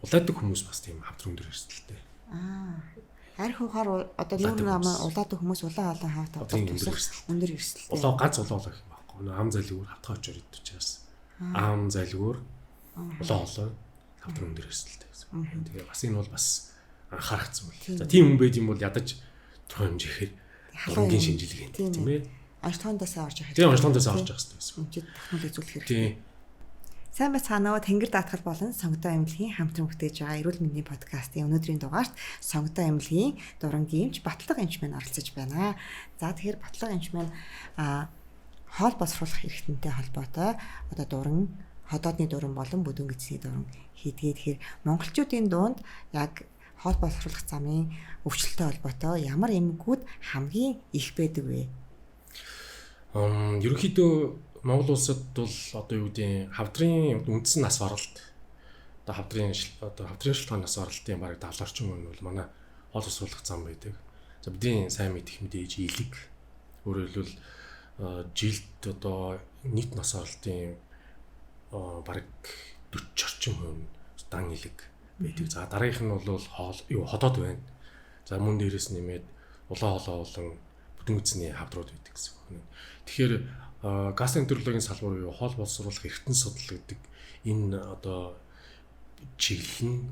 улаадаг хүмүүс бас тийм хавдар өндөр эрсдэлтэй. Арь хуугаар одоо нүүр намаа улаадаг хүмүүс улаан олон хавтаа өндөр эрсдэлтэй. Улаа ганц улаа олох юм байхгүй. Ам залгуур хавтаа очоор идэж чаас. Ам залгуур улаан олон хавдар өндөр эрсдэлтэй гэсэн. Тэгээ бас энэ бол бас анхаарах зүйл. За тийм хүн байд юм бол ядаж тодорхой хэмжээгээр халуунгийн шинжилгээ тийм ээ. Онцлогондоосоо орж ирэх. Тийм онцлогондоосоо орж ирэх хэрэгтэй гэсэн. Энд технологи үзүүлэх хэрэгтэй. Сайн байцгаана уу, Тэнгэр даатгал болон Сонгодоо эмнэлгийн хамтран бүтээж байгаа эрүүл мэндийн подкастын өнөөдрийн дугаарт Сонгодоо эмнэлгийн дурангийн эмч Батлага эмч маань оролцож байна. За тэгэхээр Батлага эмч маань хоол боловсруулах эрхтэнтэй холбоотой одоо дуран, ходоодны дуран болон бүдүүн эцсийн дуран хийдгээ. Тэгэхээр монголчуудын дунд яг хоол боловсруулах замын өвчлөлттэй холбоотой ямар эмгэгүүд хамгийн их байдаг вэ? Ерөнхийдөө Монгол улсад бол одоо юу гэдэг хавдрын үндсэн нас баралт одоо хавдрын шилтгааны нас баралтын бараг 70 орчим хүн бол манай хоол боловсруулах зам байдаг. За бидний сайн мэдих мэдээж илэг өөрөөр хэлбэл жилд одоо нийт нас баралтын бараг 40 орчим хүн дан илэг байдаг. За дараагийнх нь бол ходоод байна. За мөн дээрээс нэмээд улаан хоолой болон бүдүүн эзний хавдрууд байдаг гэсэн үг. Тэгэхээр гастроэнтерологийн салбар буюу хоол боловсруулах эрхтэн судал гэдэг энэ одоо чиглэл нь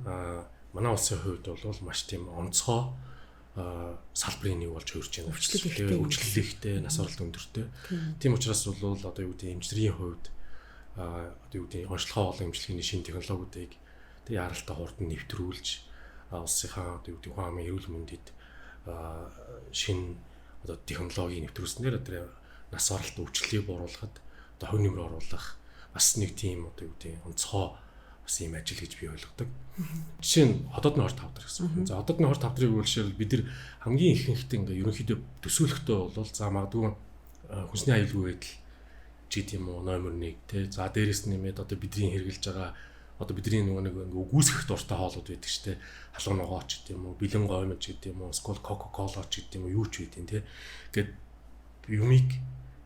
манай улсын хувьд бол маш тийм онцгой салбарын нэг болж хөрж байна. Өвчлөлтэй, нас баралт өндөртэй. Тийм учраас бол одоо юу гэдэг эмчнэрийн хувьд одоо юу гэдэг онцлогоо болон эмчилгээний шинэ технологиудыг тэг яралтай хурдан нэвтрүүлж улсынхаа одоо юу гэдэг хүн амын эрүүл мэндэд шинэ одоо технологийн нэвтрүүлснээр одоо нас баралт өвчлөлийг бууруулахад одоо хувь нэмэр оруулах бас нэг тийм одоо юу гэдэг онцгой бас ийм ажил гэж би ойлгодог. Жишээ нь ходоодны хорт хавдар гэсэн. За ходоодны хорт хавдрыг үйлшэл бид нар хамгийн ихэнхдээ ингээ ерөнхийдөө төсөөлөхдөө бол за магадгүй хүнсний аюулгүй байдал ч гэдэг юм уу номер 1 тий. За дээрэс нэмээд одоо бидний хэрэгжилж байгаа одоо бидний нэг үгүйсгэх дуртай хоолууд байдаг шүү дээ. Халуун ногооч гэдэг юм уу, бэлэн гоймж гэдэг юм уу, скол кока-кола ч гэдэг юм уу, юу ч байдیں۔ Тий. Гэт юмыг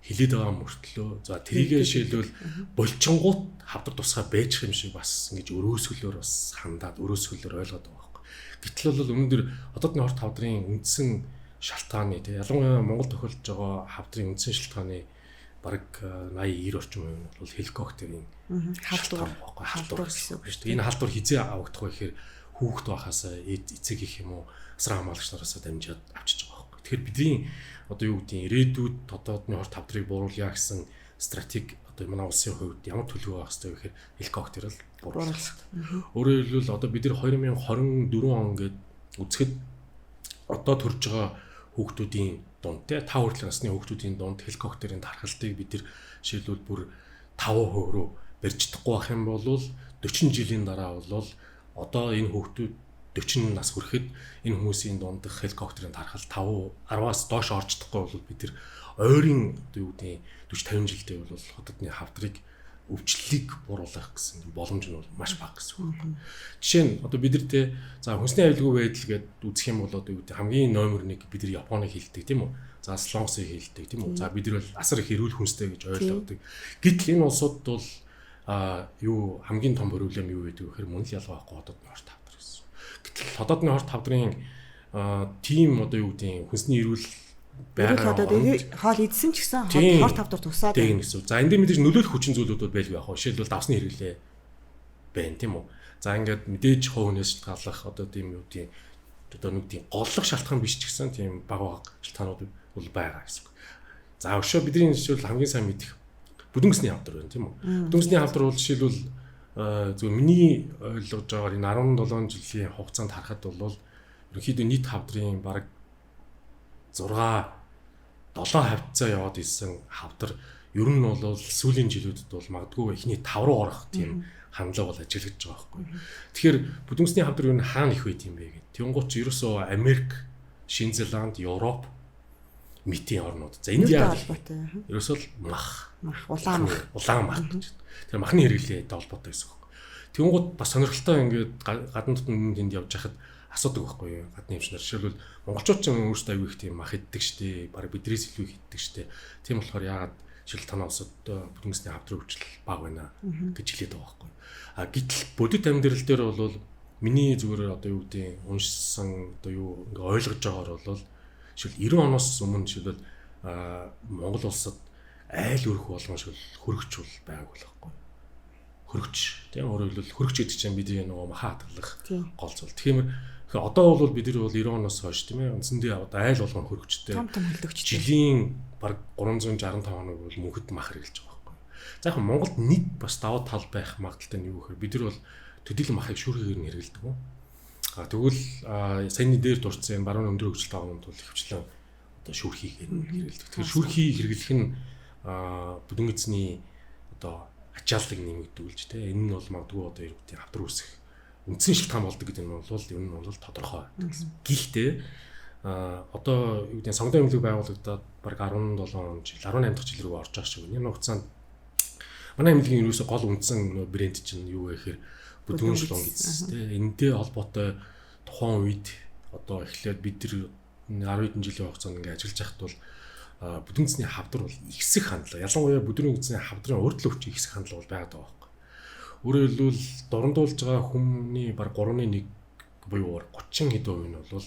хилээд байгаа мөртлөө за тэрийгэ шилбэл болчингууд хавдар тусгай байж юм шиг бас ингэж өрөөсгөлөөр бас хандаад өрөөсгөлөөр ойлгоод байгаа байхгүй. Гэтэл бол өнөөдөр ходоодны хорт хавдрын үндсэн шалтгааны тий ялангуяа Монгол тохиолдож байгаа хавдрын үндсэн шалтгааны бараг 80-90 орчим хувь нь бол хеликоптерийн халдвар байхгүй. Халдвар гэсэн үг шүү дээ. Энэ халдвар хизээ авагдах вэ гэхээр хүүхэд байхаас эцэг их юм уу асран хамгаалагч нараас дамжаад авчиж байгаа байхгүй. Тэгэхээр бидний одоо юу гэдэг ирээдүйд ходоодны хорт хавдрыг бууруулъя гэсэн стратеги одоо манай улсын хувьд ямар төлөв байх хэрэгтэй вэ гэхээр хеликоптер л бууруулах. Өөрөөр хэлбэл одоо бид нар 2024 он гээд үзэхэд одоо төрж байгаа хүүхдүүдийн дунд те 5 хүртэлх насны хүүхдүүдийн дунд хеликоптерийн тархалтыг бид нар жишээлбэл бүр 5% руу барьж чадахгүй байх юм бол 40 жилийн дараа бол одоо энэ хүүхдүүд 40 нас хүрэхэд энэ хүмүүсийн дундх хеликоптерийн тархал 5-10-аас доош орж чадахгүй бол бид нар ойрын одоо юу гэдэг 40-50 жилдээ бол ходоодны хавдрыг өвчлөлийг бууруулах гэсэн боломж нь бол маш бага гэсэн үг. Жишээ нь одоо бид нар те за хүнсний аюулгүй байдал гэдээ үзэх юм бол одоо юу гэдэг хамгийн номер 1 бид нар Японыг хэлдэг тийм үү? За Солонгосыг хэлдэг тийм үү? За бид нар бол асар их эрүүл хүнстэй гэж ойлгодог. Гэтэл энэ улсууд бол юу хамгийн том проблем юу гэдэг вэ гэхээр мөн л ялгаа байхгүй ходоодны хорт хавдар гэсэн. Гэтэл ходоодны хорт хавдрын тим одоо юу гэдэг хүнсний эрүүл байгаа хоол идсэн ч гэсэн хорт хавдар тусаад байна гэсэн. За энэ дээр мэдээж нөлөөлөх хүчин зүйлүүд бол байлгүй яах вэ? Жишээлбэл давсны хэрэглээ байна тийм үү? За ингээд мэдээж хувь хүнээс шалтгааллах одоо тийм юу тийм одоо нэг тийм голлох шалтгаан биш ч гэсэн тийм бага шалтгаанууд бол байгаа гэсэн. За өшөө бидний жишээл хамгийн сайн мэдих бүдүүнгэсний хавдар байна тийм үү? Бүдүүнгэсний хавдар бол жишээлбэл зөв миний ойлгож байгаагаар энэ 17 жилийн хугацаанд харахад бол ерөнхийдөө нийт хавдрын бараг 6-7 хавцаа яваад ирсэн хавдар ер нь бол сүүлийн жилүүдэд бол магадгүй эхний 5 руу орох тийм хандлага бол ажиглаж байгаа байхгүй. Тэгэхээр бүдүүнгэсний хавдар ер нь хаана их байт юм бэ гэдэг. Тэнгуут ч ерөөсөө Америк, Шинэ Зеланд, Европ, Митийн орнууд. За Индиа ерөөсөө мах, улаан мах гэж. Тэр махны хэрэглээтэй холбоотой гэсэн үг. Тэнгуут бас сонирхолтой ингээд гадна дотны тэнд явж хахад асуудаг байхгүй юу? Гадны эмчнэр жишээлбэл монголчууд ч өөрсдөө аягүй их тийм мах иддэг штэ. Бараг бидрээс илүү их иддэг штэ. Тийм болохоор яагаад жишээл танаа улсад бүдүүнгэсний хавдрын өвчлөл бага байна гэж хэлээд байгаа байхгүй юу? А гэтэл бодит амьдрал дээр бол миний зүгээр одоо юу гэдэг уншсан одоо юу ингээ ойлгож байгаагаар бол шил 90 оноос өмнө шилбэл Монгол улсад айл өрх болгон шил хөрөгч бол байгааг болохгүй. Хөрөгч тийм өөрөөр хэлбэл хөрөгч гэдэг чинь бидний нөгөө маха хатгалах гол зүйл. Тэгэхээр одоо бол бид нар бол 90 оноос хойш тийм ээ үндсэндээ одоо айл болгон хөрөгчтэй. Том хөлөгчтэй. Жилийн баг 365 хоног бол мөнхөд мах хэрэглэж байгаа байхгүй. За яг Монголд нэг бас даваа тал байх магадaltaй нь юу гэхээр бид нар бол төдийлөн махыг шүүргээр нь хэрэглэдэг юм. Тэгвэл саяны дээр дурдсан баруун өндөр хөгжил тааламд бол хөвчлэн одоо шүүрхийг хэрэглэдэг. Тэгэхээр шүүрхийг хэрэглэх нь бүдүүн эзний одоо ачааллыг нэмэгдүүлж тэ энэ нь бол магадгүй одоо юу гэдэг хавдар үүсэх үндсэн шалтгаан болдог гэдэг нь бол ер нь бол тодорхой. Гэхдээ одоо юу гэдэг сонгодог эмнэлэг байгуулагдаад баг 17 жил 18 дахь жил рүү орж байгаа шиг байна. Энэ хугацаанд манай эмнэлгийн ерөөсө гол үндсэн брэнд чинь юу вэ гэхээр бүдүүн шлон гэсэн тийм энэтэй холбоотой тухайн үед одоо эхлээд бид нар 10 хэдэн жилийн хугацаанд ингээд ажиллаж байхад бол бүдүүн эзний хавдар бол ихсэх хандлага ялангуяа бүдүүн эзний хавдрын урд л өвч ихсэх хандлага бол байгаад байгаа байхгүй. Өөрөөр хэлбэл дурандуулж байгаа хүмүүний баг 3.1 буюу 30 хэдэн хувь нь бол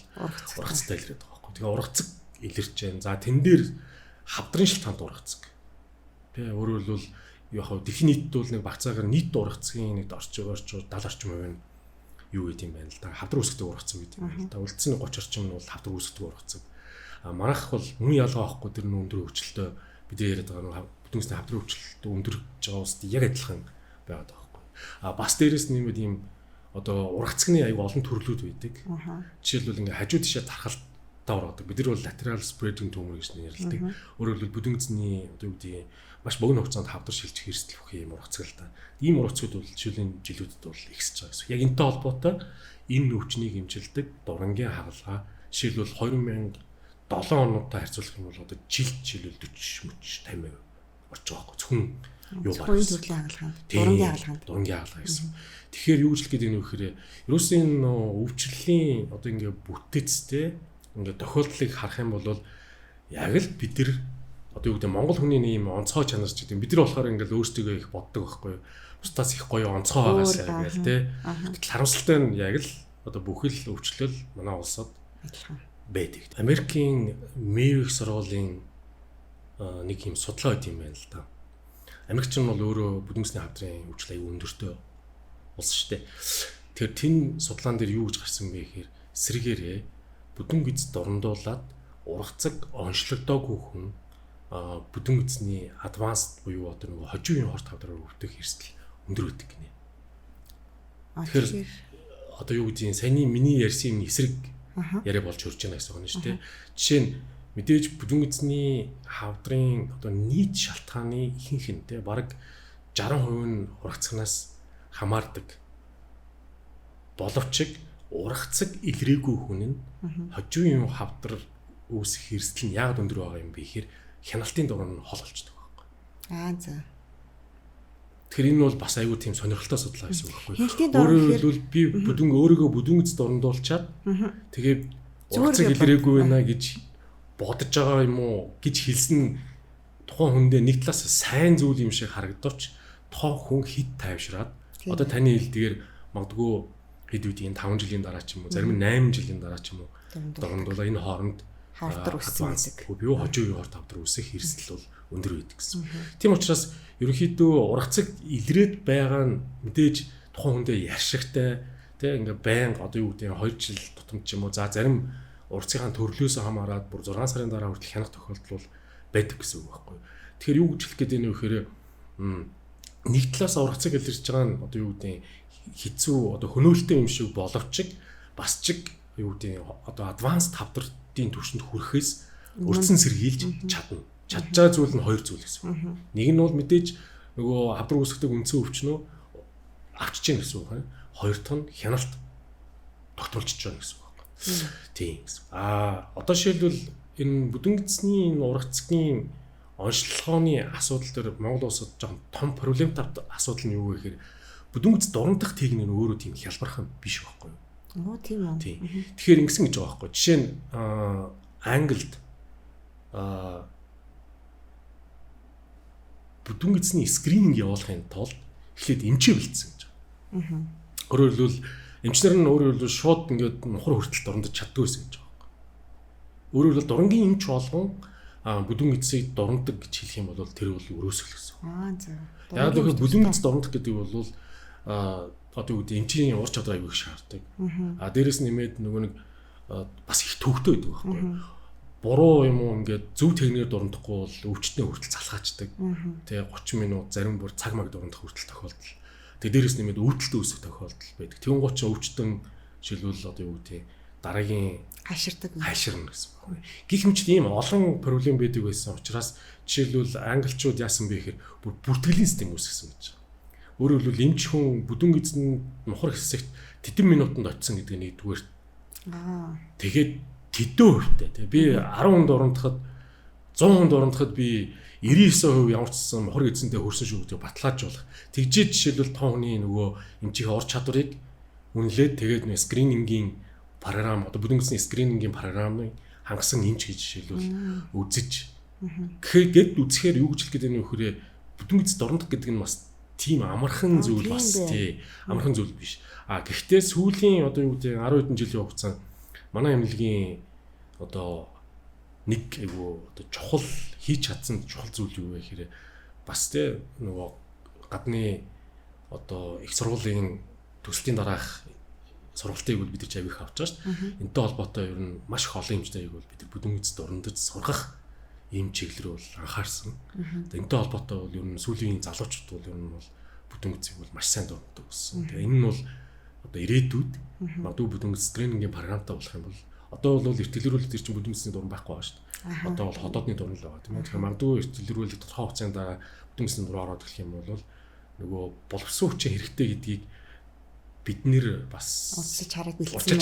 ургацтай илэрээд байгаа байхгүй. Тэгээ ургацэг илэрч जैन. За тэн дээр хавдрын шилтгаанд ургацэг. Тэгээ өөрөөр хэлбэл яг хав дэлхийн нийтэд бол нэг багцаагаар нийт ургацгийн нэг орчим 70 орчим хувь нь юу гэдэг юм байна л да. Хавдар үүсгдэг ургацэг гэдэг юм байна л да. Үлдсэн 30 орчим нь бол хавдар үүсгдэг ургацэг. Манайх бол мөн ялгаа авахгүй тэр нөө өндөр хөгжилтэй бид яриад байгаа бүдүүн эзний хавдрын хөгжилтэй өндөрж байгаа ус яг адилхан байгаад байгаа байхгүй. Бас дээрэс нэмээд ийм одоо ургацгны аяг олон төрлүүд байдаг. Жишээлбэл ингээ хажуу тишээ тархалтаа ургадаг. Бид нар бол lateral spreading tumor гэж нэрлэдэг. Өөрөөр хэлбэл бүдүүн эзний одоо юу гэдэг маш богино хугацаанд хавдар шилжих хэрэгсэл бүх юм ургацаг л та. Ийм ургацгууд бол жишээлийн жилүүдэд бол ихсэж байгаа гэсэн. Яг энэтэй холбоотой энэ өвчнийг эмчилдэг дурангийн хагалгаа жишээлбэл 2007 оноотой харьцуулах юм бол одоо жишээлбэл 40 50% орж байгаа байхгүй. Зөвхөн юу байна? Төрлийн хагалгаа. Дурангийн хагалгаа гэсэн. Тэгэхээр юу гэж хэлэх гээд байна вэ гэхээр ерөөсөө энэ өвчлөлийн одоо ингээ бүтээцтэй ингээ тохиолдлыг харах юм бол яг л бид нар одоо юу гэдэг Монгол хүний нэг юм онцгой чанар ч гэдэг. Бид нар болохоор ингээл өөрсдөө их боддог байхгүй юу? Бусдаас их гоё онцгой байгаасаа гээл те. Гэтэл харамсалтай нь яг л одоо бүхэл өвчлөл манай улсад байдаг. Америкийн Мэйо их сургуулийн нэг юм судалгаа өгд юм байна л да. Америкчин бол өөрөө бүдүүн эзний хавдрын өвчлөл аюу өндөртэй улс шүү дээ. Тэгэхээр тэн судлаан дээр юу гэж гарсан бэ гэхээр эсрэгээрээ бүдүүн эз дурандуулаад ургацаг онцлогдоогүй хүн бүдүүн эзний advanced буюу одоо нөгөө хожуугийн хорт хавдраар өвдөх хэрэгсэл өндөр байдаг гинэ. Тэгэхээр одоо юу гэдгийг саяны миний ярьсан юм эсрэг яриа болж хөрж байна гэсэн үг шүү дээ. Жишээ нь мэдээж бүдүүн эзний хавдрын одоо нийт шалтгааны ихэнх нь те бараг 60% нь ургацгнаас хамаардаг. Боловч ургацаг илрээгүй хүн нь хожуугийн хавдар үүсэх хэрэгсэл нь яг өндөр байгаа юм бэ гэхээр хяналтын дуран нь хол болчихдог байхгүй. За. Тэгэхээр энэ бол бас айгүй тийм сонирхолтой судалгаа гэсэн үг байхгүй. Өөрөөр хэлбэл би өөрийгөө бүдүүн эз дурандуулчаад тэгээд ургацаг илрээгүй байна гэж бодож байгаа юм уу гэж хэлсэн тухайн хүндээ нэг талаас сайн зүйл юм шиг харагдавч тоо хүн хит тайвшраад одоо таны хэлдгээр магадгүй хэд үеийн 5 жилийн дараа ч юм уу зарим нь 8 жилийн дараа ч юм уу дурандуулаа энэ хооронд хавдар үссэн гэдэг. Юу хожуугийн хорт хавдар үсэх хэрэгсэл бол өндөр байдаг гэсэн. Тийм учраас ерөнхийдөө ургацаг илрээд байгаа нь мэдээж тухайн хүндээ яшигтай тэг ингээ байнга одоо юу гэдэг 2 жил тутамд ч юм уу за зарим ургацгийн төрлөөс хамаарат бүр 6 сарын дараа хүртэл хянах тохиолдол бол байдаг гэсэн үг байхгүй. Тэгэхээр юу гэж хэлэх гээд байна вэ гэхээр нэг талаас ургацаг илэрж байгаа нь одоо юу гэдэг хэцүү одоо хөнөөлттэй юм шиг боловч бас ч юу гэдэг одоо advanced хавдрын түвшинд хүрэхээс өрцөн сэргийлж чадна. Чадж байгаа зүйл нь хоёр зүйл гэсэн. Нэг нь бол мэдээж нөгөө хавдар үүсгдэг үндсэн өвчнөө авчиж гин гэсэн үг. Хоёр дахь нь хяналт тогтмолчж байгаа гэсэн үг. Тийм гэсэн. Одоо жишээлбэл энэ бүдүүн эзний ургацгийн онцлогооны асуудал дээр Монгол улсад жоохон том проблемтай асуудал нь юу вэ гэхээр бүдүүн эз дурандах техник нь өөрөө тийм хялбархан биш байхгүй юу? Тийм үү. Тэгэхээр ингэсэн гэж байгаа байхгүй. Жишээ нь Англид бүдүүн эзний скрининг явуулахын тулд эхлээд эмчээ бэлдсэн гэж байгаа. Өөрөөр хэлбэл Эмчнэр нь өөрөөр хэлбэл шууд ингээд нухар хүртэл дурандж чаддгүй байсан гэж байгаа. Өөрөөр хэлбэл дурангийн эмч болгон бүдүүн эцсийг дуранддаг гэж хэлэх юм бол тэр бол өрөөсөл гэсэн. За. Яг тэгэхээр бүдүүн эц дурандах гэдэг бол одоо юу гэдэг эмчийн ур чадвар аягүй их шаарддаг. Дээрэс нэмээд нөгөө нэг бас их төвөгтэй байдаг байхгүй. Буруу юм уу ингээд зөв техникээр дурандахгүй бол өвчтний хүртэл залхаачдаг. Тэгээ 30 минут зарим бүр цаг маг дурандах хүртэл тохиолдол. Тэгээ дээрэс нэмээд өвдөлтөө үүсэх тохиолдол байдаг. Тэгүн гоч өвчтөн жишээлбэл одоо юу гэдэг дараагийн хайширна гэсэн байна. Гэх мэт ийм олон проблем байдаг байсан учраас жишээлбэл англичууд яасан бэ гэхээр бүр бүртгэлийн систем үүсгэсэн гэж байна. Өөрөөр хэлбэл эмч хүн бүдүүн эзэн нухар хэсэгт тэдэн минутанд очисон гэдэг нь нэгдүгээр. Тэгээд тэдэн хувьтай тий би 10 хүнд урандахад 100 хүнд урандахад би 99% ямар ч гэсэн нухар эзэнтэй хөрсөн шүү гэдэг баталгааж болох. Тэгжээд жишээлбэл тоо хүний нөгөө эмчийн ор чадварыг үнэлээд тэгээд нэг скринингийн програм одоо бүдүүн эзний скринингийн програмыг хангасан эмч гэж жишээлбэл үзэж гэхэд үзэхээр юу гэж хэлэх гэдэг нь вөхрөө бүдүүн эзэд орнох гэдэг нь бас тийм амархан зүйл бас тий амархан зүйл биш. Гэхдээ сүүлийн одоо юу гэдэг 10 хэдэн жилийн хугацаанд манай эмнэлгийн одоо нэг айгу одоо чухал хийж чадсан чухал зүйл юу вэ гэхээр бас тий нөгөө гадны одоо их сургуулийн төслийн дараах сургалтыг бол бид нар авих авч байгаа шүү дээ. Энтэй холбоотой ер нь маш их олон эмчтэй бол бид нар бүдүүн эцэд орндож сургах ийм чиглэл бол анхаарсан. Энтэй холбоотой бол ер нь сүүлийн залуучууд бол ер нь бол бүдүүн эцийг бол маш сайн дурддаг болсон. Тэгээ энэ нь бол одоо ирээдүйд магадгүй бүдүүн эц тренингийн програмтай болох юм бол одоо бол эртэлрүүлэлт төр чинь бүдүүн эцний дуран байхгүй байгаа шүү дээ. Одоо бол ходоодны дуран л байгаа тийм ээ. Тэгэхээр магадгүй эртэлрүүлэлт тодорхой хугацаанд дараа бүдүүн эцний дуран ороод ирэх юм бол нөгөө боловсон хүчин хэрэгтэй гэдгийг бид нэр бас удаж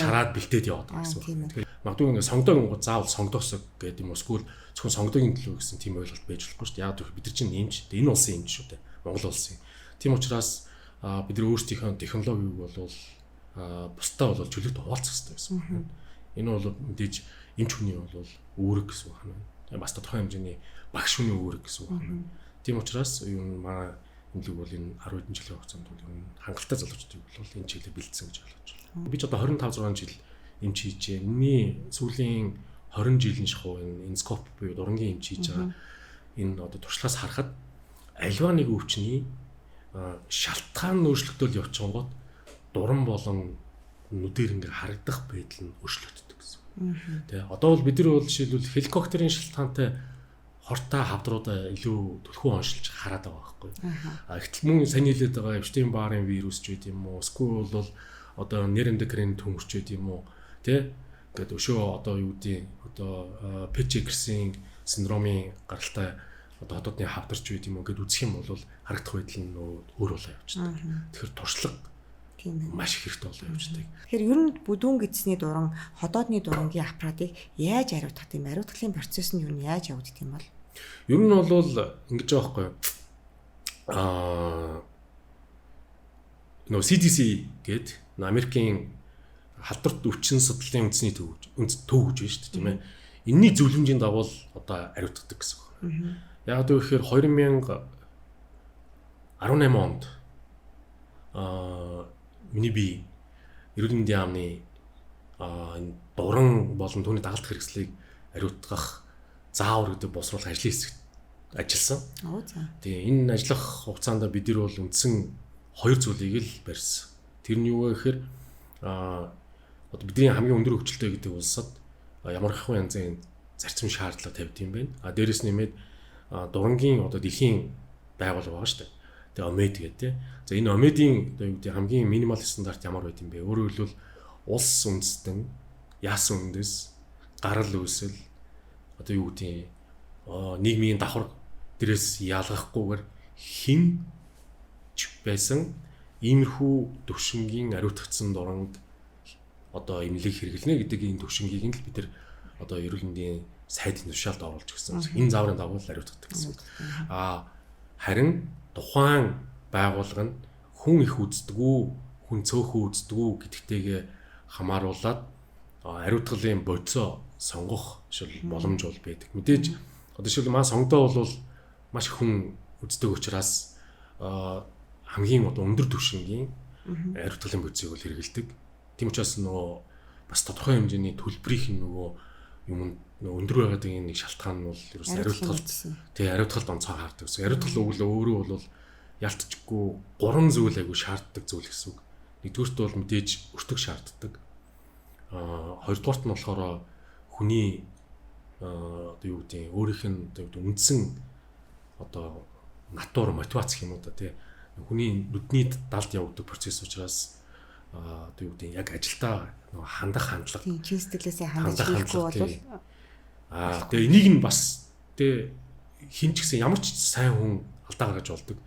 хараад бэлдээд яваад байгаа гэсэн үг. Тэгэхээр магадгүй ингээд сонгодог юм заавал сонгодоосоо гэдэг юм уу эсвэл зөвхөн сонгодогийн төлөө гэсэн тийм ойлголт байж болохгүй шүү дээ. Яг бид нар чинь эмч. Энэ улсын эмч шүү дээ. Монгол улсын. Тийм учраас бид нар өөрсдийнхөө технологиг бол бусдаа бол чөлөөт хуваалцах хэрэгтэй байсан байна. Энэ бол мэдээж эмч хүний бол үүрэг гэсэн үг байна. Бас тодорхой хэмжээний багш хүний үүрэг гэсэн үг байна. Тийм учраас юу манай эмнэлэг бол энэ 10 хэдэн жилийн хугацаанд бол ер нь хангалттай залуучдыг бол энэ чиглэлээр бэлдсэн гэж ойлгож байна. Би ч одоо 25 6 жил эмч хийжээ. Миний сүүлийн 20 жилийн шахуу энэ скоп буюу дурангийн эмч хийж байгаа. Энэ одоо туршлагаас харахад альва нэг өвчний шалтгаан өөрчлөгдөөл явчихгонгод дуран болон нүдээр ингээ харагдах байдал нь өөрчлөгддөг гэсэн. Тэгээ одоо бол бид нар бол жишээлбэл хеликоптерийн шалтгаантай хортой хавдруудаа илүү төлхөө оншилж хараад байгаа байхгүй. Ихтэл мөн сайн хэлээд байгаа Эпштейн баарын вирус ч гэдэм юм уу, эсвэл бол одоо нэр эндокрин төмөрч гэдэм юм уу, тэ? Ингээд өшөө одоо юу гэдэг одоо Печекерсийн синдромын гаралтай одоо хотодны хавдарч гэдэм юм гээд үзэх юм бол харагдах байдал нь өөр болоо явчихдаг. Тэгэхээр туршлага маш их хэрэгтэй болоо явждаг. Тэгэхээр ер нь бүдүүн эцсний дуран, ходоодны дурангийн аппаратыг яаж ариутгах юм? Ариутгахын процесс нь ер нь яаж явагддаг юм бол? Ер нь бол ингэж байгаа байхгүй. Нөө CDC гээд Америкийн халдварт өвчин судлалын үндэсний төв гэж байна шүү дээ, тийм ээ. Энийний зөвлөмжийн дагуу одоо ариутгадаг гэсэн үг. Яг одоо ихээр 2018 онд миний би эрүүл мэндийн яамны дуран болон түүний дагалдах хэрэгслийг ариутгах заавар гэдэг боловсруулах ажлын хэсэгт ажилласан. Тэгээ энэ ажиллах хугацаанд бид нар бол үндсэн хоёр зүйлийг л барьсан. Тэр нь юу вэ гэхээр одоо бидний хамгийн өндөр хөгжилтэй гэдэг улсад ямар хэвхэн янзын зарчим шаардлага тавьд юм бэ? Дээрээс нэмээд дурангийн одоо дэлхийн байгууллага байгаа шүү дээ. Тэгээ ОМЭД гэдэг. За энэ ОМЭД-ийн одоо юу гэдэг хамгийн минимал стандарт ямар байд юм бэ? Өөрөөр хэлбэл улс үндэстэн, яс үндэс, гарал үүсэл одоо юу гэдэг нийгмийн давхар дээрээс ялгахгүйгээр хин байсан иймэрхүү төвшингийн ариутгацсан дуранд одоо эмнэлэг хэрэглэнэ гэдэг энэ төвшингийг л бид нар одоо эрүүл мэндийн сайдын тушаалд оруулж гисэн. Энэ зааврын дагуу ариутгадаг гэсэн. Харин тухайн байгууллага нь хүн их үздэг үү, хүн цөөхөн үздэг үү гэдэгтэйгээ хамааруулаад ариутгалын бодисоо сонгох шил боломж бол байдаг. Мэдээж одоо шил маа сонгодоо бол маш хүн үздэг учраас хамгийн одоо өндөр түвшингийн ариутгалын бодисыг бол хэрэгэлдэг. Тийм учраас нөгөө бас тодорхой хэмжээний төлбөрийн нөгөө юм өндөр байгаад нэг шалтгаан нь бол ерөөс ариутгалд онцгой хаардаг гэсэн. Ариутгал өгөл өөрөө бол ялцчихгүй 3 зүйл айгу шаарддаг зүйл гэсэн үг. Нэгдүгüрт бол мэдээж өртөг шаарддаг. Хоёрдугаарт нь болохоор хүний одоо юу гэдэг өөрийнх нь одоо үндсэн одоо натур мотивац гэх юм уу та тий. Хүний нүдний далд явагддаг процесс учраас одоо юу гэдэг яг ажилдаа нөгөө хандах хандлага тийм чин сэтгэлээсээ хандаж хийхгүй бол тэгээ энийг нь бас тий хин ч гэсэн ямар ч сайн хүн алдаа гаргаж болдог.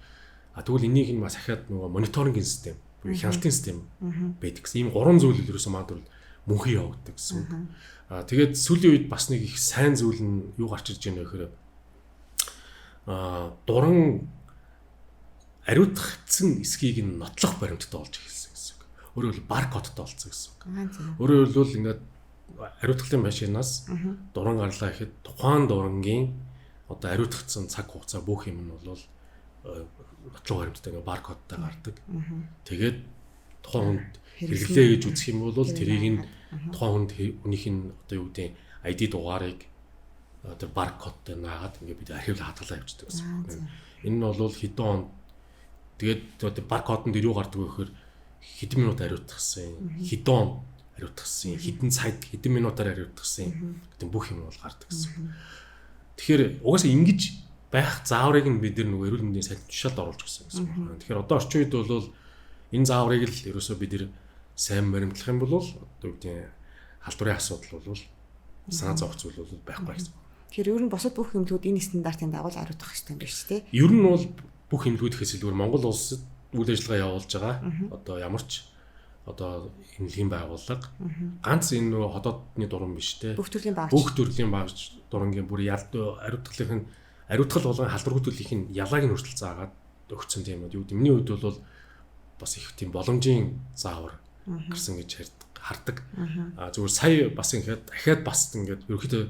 Тэгвэл энийг нь бас ахаад нөгөө мониторингийн систем, хяналтын систем байдаг гэсэн. Ийм 3 зүйл ерөөсөө магадгүй мөнхий явагддаг гэсэн үг. Тэгээд сүүлийн үед бас нэг их сайн зүйл нь юу гарч ирж байна вэ гэхээр дуран ариутгацсан эсхийг нь нотлох баримттай болж эхэлсэн гэсэн үг. Өөрөөр хэлбэл баркодтой болсон гэсэн үг. Өөрөөр хэлбэл ингээд ариутгалтын машинаас дуран гарлаа гэхэд тухайн дурангийн одоо ариутгацсан цаг хугацаа бүх юм нь бол нотлох баримттай ингээд баркодтой гардаг. Тэгээд тухайн хүнд хэрэглээ гэж үзэх юм бол тэрийг нь тухайн хүнд хүнийх нь одоо юу гэдэг ID дугаарыг одоо баркодтой наагаад ингээд бид архивлаа хадгалаа явуулдаг гэсэн үг. Энэ нь бол хэдэн он тэгээд одоо баркодонд юу гардаг вэ гэхээр хэдэн минут ариутгасан, хэдэн он ариутгасан, хэдэн цаг, хэдэн минутаар ариутгасан гэдэг бүх юм бол гардаг гэсэн. Тэгэхээр угаасаа ингэж байх зааврыг нь бид нөгөө эрүүл мэндийн сайд тушаалд оруулж гисэн гэсэн байна. Тэгэхээр одоо орчин үед бол энэ зааврыг л ерөөсөө бид сайн баримтлах юм бол одоо юу гэдэг халдварын асуудал бол санаа зовх зүйл бол байхгүй гэсэн. Тэгэхээр ер нь босод бүх хэмжүүд энэ стандартын дагуу ариутгах хэрэгтэй юм байна шүү дээ. Ер нь бол бүх хэмжүүд гэхээс илүүр Монгол улсад үйл ажиллагаа явуулж байгаа одоо ямар ч одоо эмнэлгийн байгууллага ганц энэ нөгөө хотоодны дуран биш те бүх төрлийн багш дурангийн бүр ариутгал болгон халдвар хөтөлбөрийн ялааг нь хүртэл заагаад өгсөн тийм үү. Миний хувьд бол бас их тийм боломжийн заавар гарсан гэж хардаг. Зүгээр сая бас ингээд дахиад бас ингээд ерөөхдөө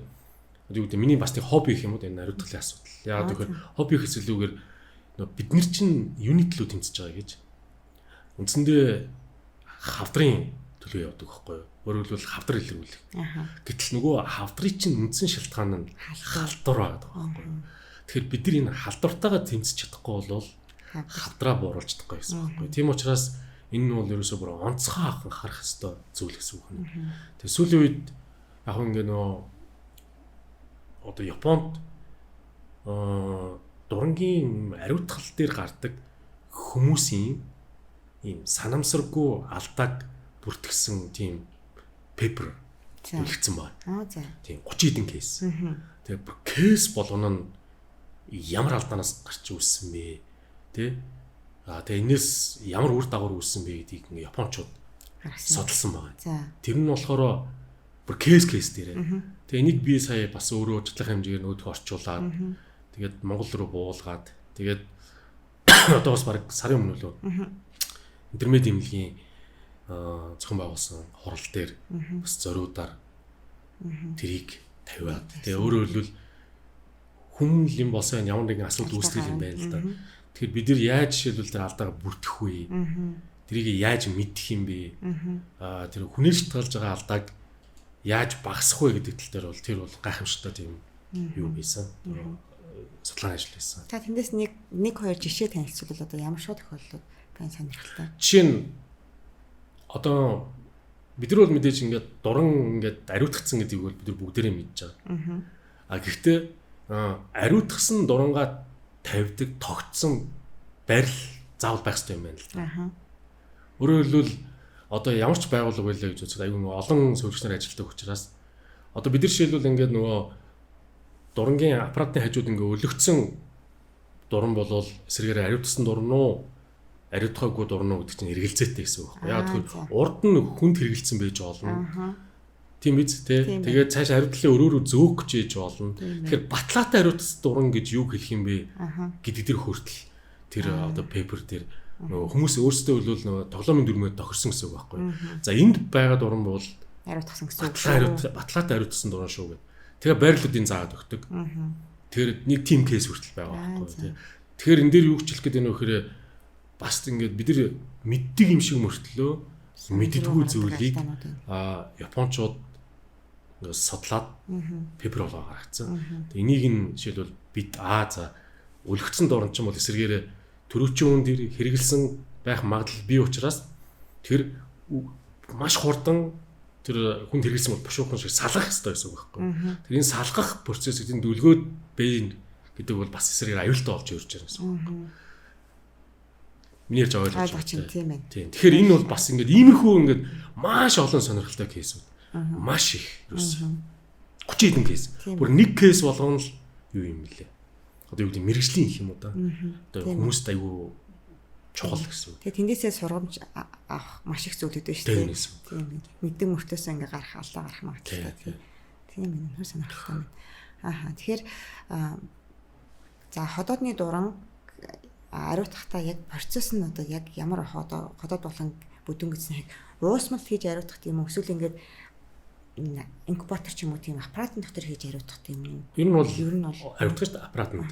юу гэдэг миний бас тийм хобби гэх юм уу энэ ариутгалын асуудал. Яагаад гэвэл хобби хэсэлүүгээр бид нар чинь юнит лөө тэмцэж байгаа гэж. Үндсэндээ хавдрын төлөө явдаг байхгүй юу? Өөрөөр хэлбэл хавдар илэрүүлэх. Гэтэл нөгөө хавдрын чинь үндсэн шалтгаан нь халдвар байгаа байхгүй юу? Тэгэхээр бид нар энэ халдвартайгаа тэмцэж чадахгүй бол хавдраа бууруулж чадахгүй гэсэн үг байхгүй юу? Тийм учраас энэ нь бол ерөөсөө бүр онцгой анхаарах хэрэгтэй зүйл гэсэн үг юм. Тэгээ сүүлийн үед яг ингээ нөгөө одоо Японд дурангийн ариутгал дээр гардаг хүмүүсийн ийм санамсаргүй алдааг бүртгэсэн тийм пепер үлдсэн байна. Тийм 30 хэдэн кейс. Тэгээ кейс болгоно нь ямар алдаанаас гарч үүссэн бэ? Тэ? Тэгээ энэс ямар үр дагавар үүссэн бэ гэдгийг ингээ японочууд судалсан байна. Тэр нь болохоор бүр кейс дээрээ. Тэгээ энийг би сая бас өөрөө чадлах хэмжээгээр нүүдх орчуулад тэгээд Монгол руу буулгаад тэгээд одоо бас баг сарын өмнө лөө интернет эмнэлгийн зохион байгуулсан хурал дээр бас зориудаар тэрийг тавиад тэгээ өөрөөр хэлбэл хүмүүс юм болсон ямар нэгэн асуудал үүсгэл юм байна л да. Тэгэхээр бид нар яаж жишээлбэл тэр алдаага бүртгэх вэ? Тэрийг яаж мэдэх юм бэ? Тэр хүнээр шалтгаалж байгаа алдааг яаж багасгах вэ гэдэг тал дээр бол тэр бол гайхамшигтай тийм юу байсан. Судалгааны ажил байсан. Та тэндээс нэг хоёр жишээ танилцуулбал одоо ямар шууд тохиолдлууд байна сонирхолтой. Жишээ нь одоо бид нар бол мэдээж ингээд дуран ингээд ариутгацсан гэдгийг бол бид нар бүгдээрээ мэдж байгаа. Гэхдээ ариутгасан дурангаа тавьдаг тогтсон барил заавал байх хэрэгтэй юм байна л да. Өөрөөр хэлбэл одоо ямар ч байгууллага байлаа гэж үзээд аюун олон сувилч нар ажилладаг учраас одоо бид нар жишээлбэл ингээд нөгөө дурангийн аппаратын хажууд ингээ өлөгцсөн дуран болвол эсрэгээр ариутгасан дуран уу ариутгаагүй дуран уу гэдэг чинь эргэлзээтэй гэсэн үг байна. Яг тэгэхээр урд нь хүнд хэрэгэлсэн байж болно. Тийм биз дээ. Тэгээд цааш ариутгалын өрөөрөө зөөх гэж ээж болно. Тэгэхээр батлаатай ариутгасан дуран гэж юу хэлэх юм бэ гэдэг дээр хүртэл тэр одоо пепер дээр нөгөө хүмүүс өөрсдөө бол нөгөө тоглоомын дүрмээр тохирсон гэсэн үг байхгүй. За энд байгаа дуран бол ариутгасан гэсэн үг. Батлаатай ариутгасан дуран шүү гэдэг. Тэгээ байрлалуудын заагаад өгдөг. Тэгэхээр нэг тим кейс хүртэл байгаа байхгүй тий. Тэгэхээр энэ дээр юу хчлэх гэдэг нь вэ гэхээр бас ингээд бид нар мэддэг юм шиг мөртлөө мэддэггүй зүйлийг Японочууд судлаад пепер болгоо гаргацсан. Тэгээ энийг нь жишээлбэл бид за өлгцэн дорн ч юм бол эсэргээрээ төрөвчийн үн дээр хэрэгэлсэн байх магадлал бий учраас тэр маш хурдан тэр хүнд хэрэгэлсэн бол бушуухан шиг салгах хэрэгтэй байсан байхгүй. Тэр энэ салгах процессыг дүлгөөд бэйн гэдэг бол бас эсрэгээр аюултай болж ирж байгаа юм. Миний ярьж байгаа ойлгож байна. Тийм. Тэгэхээр энэ бол бас ингээд иймэрхүү ингээд маш олон сонирхолтой кейсүүд. Маш их ерөөс 30 хэдэн кейс. Бүр нэг кейс болгоно л юу юм бэлээ. Одоо юу гэдэг мэрэгжлийн их юм уу да. Одоо хүмүүст аюу чухал гэсэн. Тэгээ тэндээсээ сургамж авах маш их зүйл үүдэн шүү дээ. Тийм. Мэддэг мөртөөс ингээ гарах алдаа гарах магадлалтай. Тийм юм хөө сонирхолтой байна. Тэгэхээр за ходоодны дуран ариутгахтаа яг процесс нь одоо яг ямар ходоод болон бүдүүн гэсэн хэрэг уусмал хийж ариутгах юм уу эсвэл ингээд инкубатор ч юм уу тийм аппаратын дотор хийж ариутгах юм уу? Ер нь бол ариутгах аппаратанд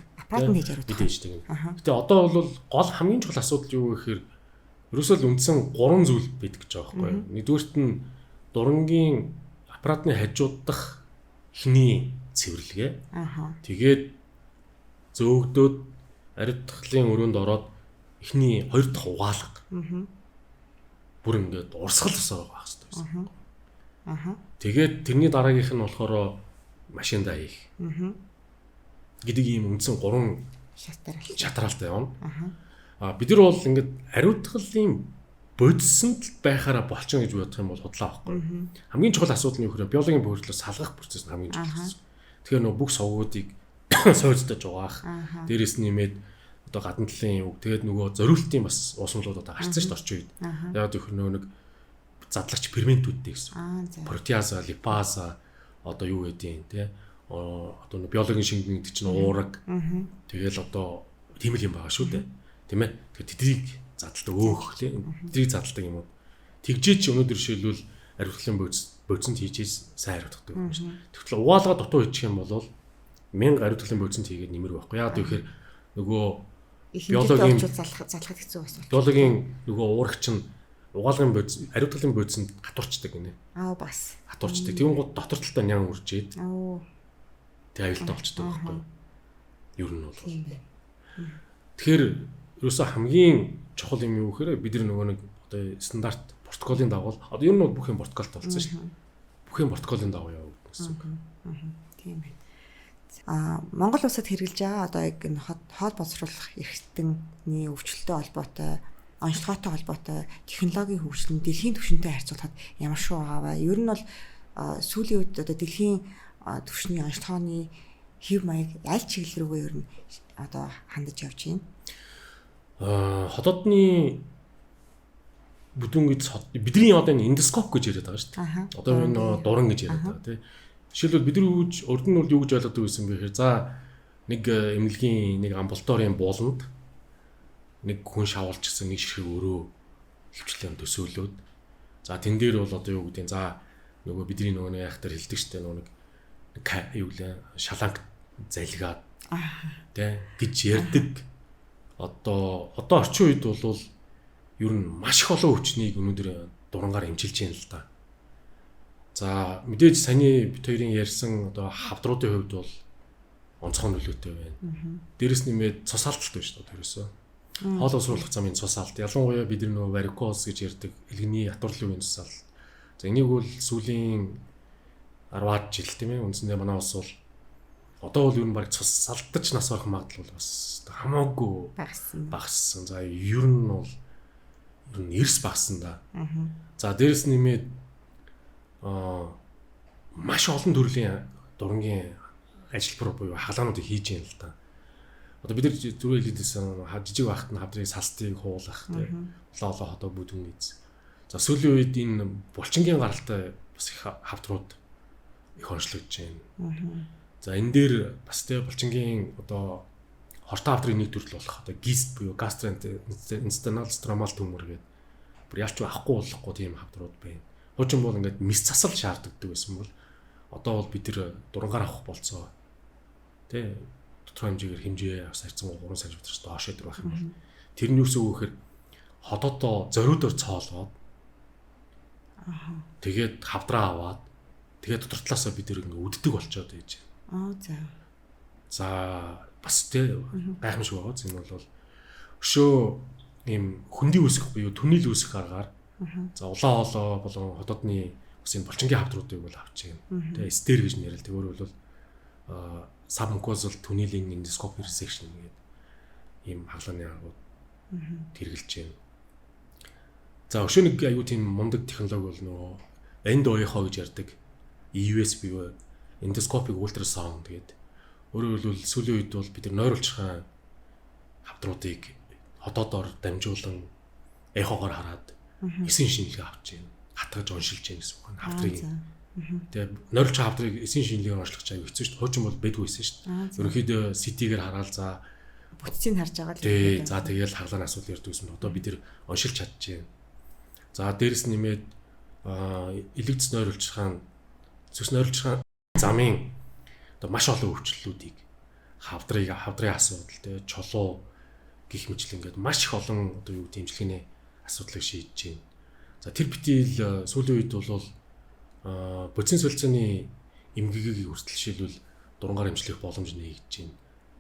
хийж ариутгах. Гэтэ одоо бол гол хамгийн чухал асуудал юу гэхээр ерөөсөө л үндсэн 3 зүйл байдаг гэж байгаа байхгүй юу? Нэгдүгээрт нь дурангийн аппаратны хажуудах ихний цэвэрлэгээ. Тэгээд зөөгдөөд ариутгахлын өрөөнд ороод ихний 2 дахь угаалга. Бүр ингээд урсгал тусаа байгаа хэвээр байсан. Тэгээд тэрний дараагийнх нь болохоор машиндаа хийх. Гэдэг ийм үндсэн 3 шатралтай явна. Бид нар бол ингээд ариутгахлын бодисонд байхаараа болчихно гэж бодох юм бол худлаа байхгүй. Хамгийн чухал асуудал нь юу гэхээр биологийн бохирдлоо салгах процесс нь хамгийн чухал. Тэгэхээр нөгөө бүх сувгуудыг сойрцож угаах. Дээрээс нь нэмээд одоо гадна талын үг. Тэгээд нөгөө зориултын бас уусмлууд одоо гарцсан шүү дээ орчин үед. Яг тэр нэг задлагч ферментүүдтэй гэсэн. Протеаза, липаза одоо юу гэдгийг те одоо биологийн шингэн гэдэг чинь уураг. Тэгэл одоо тийм л юм байгаа шүү дээ. Тийм ээ. Тэгэхээр тэдрийг задалдаг өөх тийм. Тэдрийг задалдаг юм уу. Тэгжээ чи өнөөдөр жишээлбэл ариутгахлын бодисонд хийжээс сайн ариутгадаг юм шүү. Тэгвэл угаалгаа дутуу хийчих юм бол 1000 ариутгахлын бодисонд хийгээд нэмэр байхгүй. Яг тэгэхээр нөгөө биологийн залхаад хэцүү байсан. Биологийн нөгөө уурагч нь угаалгын бодис ариутгахлын бодисонд хатуурчдаг гинэ. Бас. Хатуурчдаг. Тэгвэл гол дотор талдаа нян үржээд. Тэг аюултай болчтой байхгүй. Ер нь бол. Тэгэхээр ерөөсө хамгийн чухал юм юу гэхээр бид нар нөгөө нэг одоо стандарт протоколын дагуу одоо ер нь бол бүх юм протоколтой болсон шүү дээ. Бүх юм протоколын дагуу яваа гэсэн үг. Тийм байна. Монгол улсад хэрэгжилж байгаа одоо яг энэ хоол боловсруулах эрхтэнний өвчлөлтөй холбоотой, онцлоготой холбоотой технологийн хөгжил нь дэлхийн түвшинтэй харьцуулахад ямар шүү байгаа вэ? Ер нь бол сүүлийн үед одоо дэлхийн түвшний онцлогооны хэв маяг аль чиглэл рүүгээ ер нь одоо хандаж явж байна? Ходоодны бүдүүн гэж бидний одоо энэ эндоскоп гэж яриад байгаа шүү дээ. Одоо энэ дуран гэж яриад байгаа тийм. Жишээлбэл бид нар урд нь бол юу гэж ойлгодог байсан бэ гэхээр за нэг эмнэлгийн нэг амбулаторийн бууланд нэг хүн шавуулж гисэн нэг ширхэг өрөө хөвчлэн төсөөлөөд за тэн дээр бол одоо юу гэдэг за нөгөө бидний нөгөө нэг яхтар хэлдэг штэ нөгөө нэг юу гэлээ шаланг залгаад тий гэж ярьдаг. Одоо орчин үед бол ер нь маш их олон өвчнийг өнөөдөр дурангаар эмчилж байна л да. За мэдээж саяны бит хоёрын ярьсан одоо хавдруудын хувьд бол онцгой нөлөөтэй байна. Дээрэс нэмээд цус алдалт байна шүү дээ ерөөсөө. Хоол уусруулах замын цус алт. Ялангуяа бид нар нөгөө варикоз гэж ярьдаг элгэний ятуурлын үеийн цус алт. За энийг бол сүүлийн 10-аад жил тийм ээ үндсэндээ манай улс бол одоо бол ер нь баг цус алдаж нас орох магадлал бас хамаагүй багассан. За ер нь бол эрс багассан да. За дээрэс нэмээд маш олон төрлийн дурангийн ажилбар буюу хаалгаануудыг хийж яана л да. Одоо бид нар зүрхэл хэлдээсэн жижиг байхад нь хавдрын салтыг хуулах тийм олон хотоо бүдүүн ийз. За сүүлийн үед энэ булчингийн гаралтай бас их хавдрууд их онцлогдож байна. За энэ дээр бас тийм булчингийн одоо хортой хавдрын нэг төрөл болох одоо гист буюу gastrointestinal stromal tumor гэдэг бүр ялч авахгүй болохгүй тийм хавдрууд байна. Хуучин бол ингээд мис засал шаарддаг байсан бол одоо бол бид нар дурангаар авах болцоо. Тэ тодорхой хэмжээ бас харьцан 3 см-аас доош өдр байх юм бол тэр нь юусэн үг гэхээр ходоодоо зориудоор цоолгоод Тэгээд хавдраа аваад тэгээд дотор талаасаа бид нэг үддэг болчоод байж байна. За. За бас тэ гайхамшиг байгаа. Энэ бол өшөө ийм хөндий үсэх буюу түнэл үсэх аргаар за улаан хоолой болон хотодны бас энэ булчингийн хавдруудыг бол авч байна. Тэгээ стер гэж нэрлэдэг. Өөрөөр бол submucosal tunneling endoscopic resection гэдэг ийм хаглааны аргууд хэрэгжилж байна. За өшөө нэг аюу тийм мундаг технологи бол нөгөө endo-echo гэж ярддаг EUS буюу endoscopic ultrasound гэдэг. Өөрөөр хэлбэл сүүлийн үед бол бид нойруулчхан хавдруудыг хотоодоор дамжуулан эхогоор хараад эсийн шинжилгээ авч байна. Хатгаж уншилж байна гэсэн үг. Хавдрыг. Тэгээ нойруулчхан хавдрыг эсийн шинжилгээгээр онцлох аягүй хэцүү шүү дээ. Хуучин бол байдгүйсэн шүү дээ. Ерөнхийдөө CT-гээр хараад за бүтцийг харж байгаа л. Тий, за тэгээл хаглааны асуудал ярьдгүйсэн. Одоо бид нэр оншилж чадчихжээ. За дээрэс нэмээд элэгдэс нойруулчхан зүс нойруулчхан замын одоо маш олон өвчлөлүүдийг хавдрын асуудал те чулуу гих мэтлэн ингээд маш их олон одоо юу дэмжлэгийн асуудлыг шийдэж байна. За тэр битэл сүүлийн үед бол бодис солилцооны эмгэгийг хүртэл жишээлбэл дурангаар эмчлэх боломж нээгдэж байна.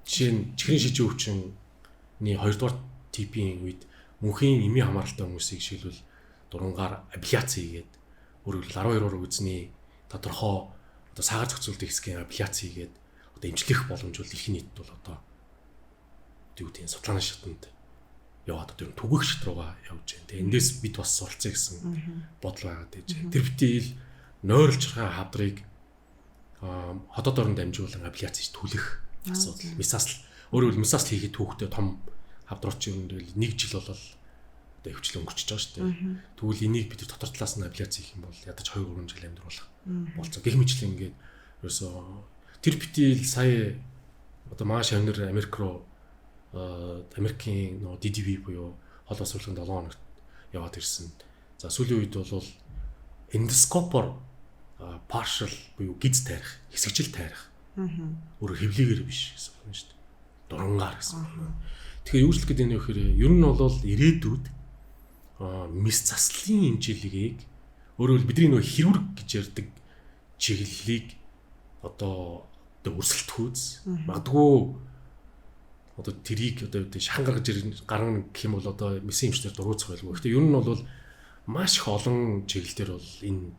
Жишээ нь чихрийн шижин өвчнний 2 дугаар типийн үед мөнхийн эмийн хамааралтай хүмүүсийг жишээлбэл дурангаар абляц хийгээд өөрөөр 12 ураг үзний тодорхой одоо сагаар зохицуулт хэсгийн абляц хийгээд одоо эмчлэх боломж бол их нийтэд бол одоо юу гэдэг судалгааны шатанд яваад одоо түгэх шат руугаа явж байна. Тэгээ эндээс бид бас суралцъя гэсэн бодол байгаад байж. Тэр битэл нойруулчрахын хавдрыг хотод орон дамжуулан абляц хийж түлэх асуудал. Месасл өөрөөр хэлбэл месасл хийхэд түүхтэй том хавдрууч юм дээр 1 жил болол одоо хөвчлэн өнгөрчихөж байгаа шүү дээ. Тэгвэл энийг бид дотор талаас нь абляц хийх юм бол ядаж 2-3 жил амьдруулах болцоо. Гэх мэтлэн ингээд ерөөсөө тэр битэл сая одоо маш амнэр Америк руу Америкийн нөө DDB буюу хол босруулгын 7 хоногт яваад ирсэн. За сүүлийн үед бол эндоскопор partial буюу гиз тайрах, хэсэгжил тайрах. Өөрөөр хэвлийгээр биш гэсэн үг шүү дээ. Дурангаар гэсэн үг. Тэгэхээр юу ч гэдэг нь вэхээр ер нь бол ирээдүйд мис заслын хэмжээлгийг өөрөөр бидний нөө хирург гэж ярддаг чиглэлийг одоо өрсөлдөхүүц магадгүй одоо тэрийг одоо шахан гаргаж гарна гэх юм бол одоо месийн эмчнэр дурууцах байлгүй. Гэхдээ ер нь бол маш их олон чиглэлээр бол энэ